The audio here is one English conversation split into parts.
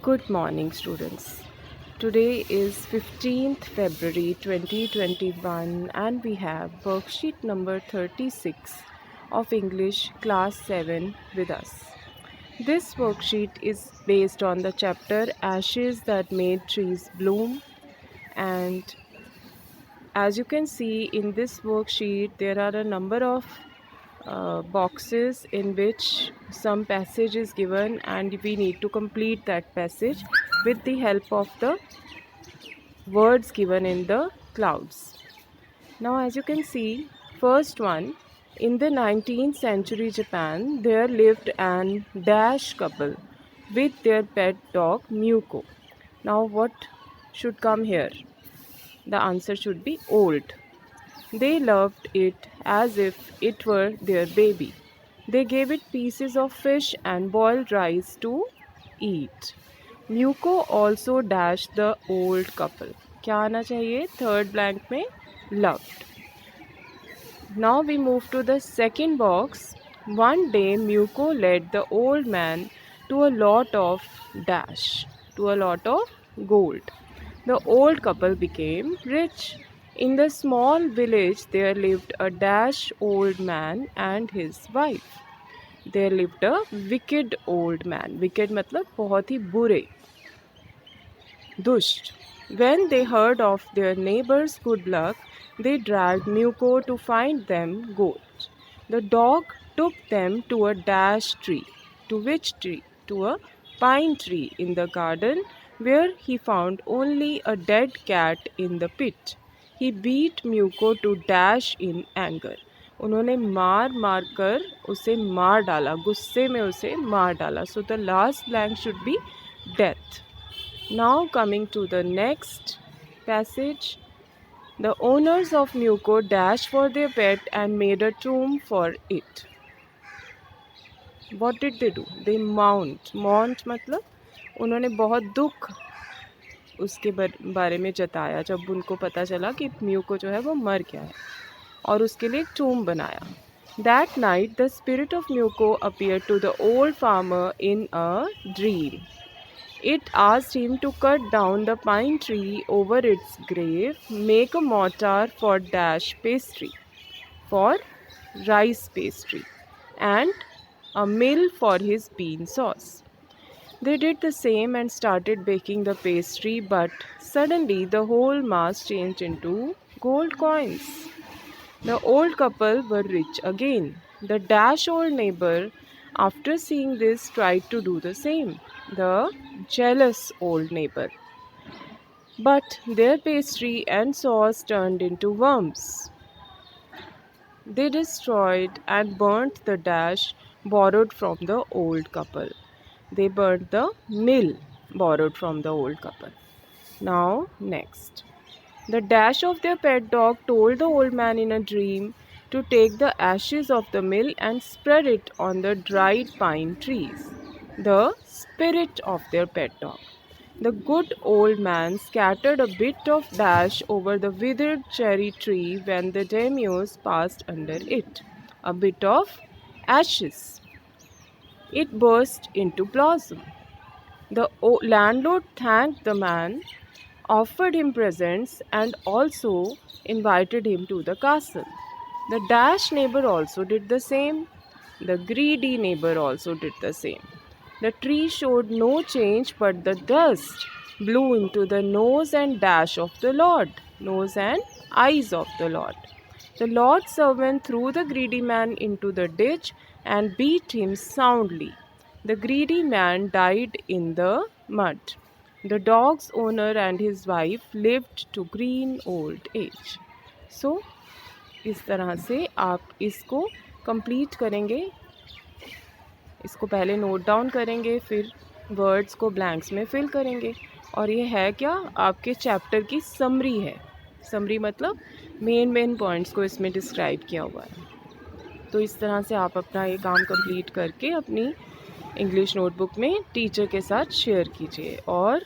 Good morning, students. Today is 15th February 2021 and we have worksheet number 36 of English class 7 with us. This worksheet is based on the chapter Ashes That Made Trees Bloom, and as you can see in this worksheet there are a number of boxes in which some passage is given and we need to complete that passage with the help of the words given in the clouds. Now as you can see, first one, in the 19th century Japan there lived an dash couple with their pet dog Muko. Now what should come here? The answer should be old. They loved it as if it were their baby. They gave it pieces of fish and boiled rice to eat. Muko also dashed the old couple. क्या आना चाहिए third blank में? Loved. Now we move to the second box. One day Muko led the old man to a lot of dash, to a lot of gold. The old couple became rich. In the small village there lived a dash old man and his wife. There lived a wicked old man. Wicked मतलब बहुत ही बुरे, दुष्ट. When they heard of their neighbor's good luck, they dragged Muko to find them gold. The dog took them to a dash tree. To which tree? To a pine tree in the garden, where he found only a dead cat in the pit. He beat Muko to dash in anger. उन्होंने मार मार कर उसे मार डाला, गुस्से में उसे मार डाला. So the last blank should be death. Now coming to the next passage. The owners of Muko dashed for their pet and made a tomb for it. What did they do? They mourned. Mourned मतलब उन्होंने बहुत दुख उसके बारे में जताया जब उनको पता चला कि म्यूको जो है वो मर गया है, और उसके लिए एक टूम बनाया. That night the spirit of Muko appeared to the old farmer in a dream. It asked him to cut down the pine tree over its grave, make a mortar for dash pastry, for rice pastry, and a mill for his bean sauce. They did the same and started baking the pastry, but suddenly the whole mass changed into gold coins. The old couple were rich again. The dash old neighbor, after seeing this, tried to do the same. The jealous old neighbor. But their pastry and sauce turned into worms. They destroyed and burnt the dash borrowed from the old couple. They burnt the mill borrowed from the old couple. Now, next. The dash of their pet dog told the old man in a dream to take the ashes of the mill and spread it on the dried pine trees. The spirit of their pet dog. The good old man scattered a bit of dash over the withered cherry tree when the daimyos passed under it. A bit of ashes. It burst into blossom. The landlord thanked the man, offered him presents, and also invited him to the castle. The dash neighbor also did the same. The greedy neighbor also did the same. The tree showed no change, but the dust blew into the nose and dash of the Lord, nose and eyes of the Lord. The Lord's servant threw the greedy man into the ditch and beat him soundly. The greedy man died in the mud. The dog's owner and his wife lived to green old age. So, इस तरह से आप इसको complete करेंगे. इसको पहले note down करेंगे, फिर वर्ड्स को ब्लैंक्स में फिल करेंगे. और ये है क्या? आपके चैप्टर की समरी है. समरी मतलब मेन पॉइंट्स को इसमें डिस्क्राइब किया हुआ है. तो इस तरह से आप अपना ये काम कंप्लीट करके अपनी इंग्लिश नोटबुक में टीचर के साथ शेयर कीजिए. और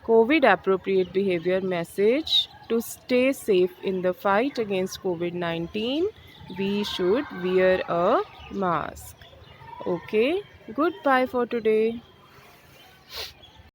COVID appropriate behaviour message to stay safe in the fight against COVID-19, we should wear a mask. Okay, goodbye for today.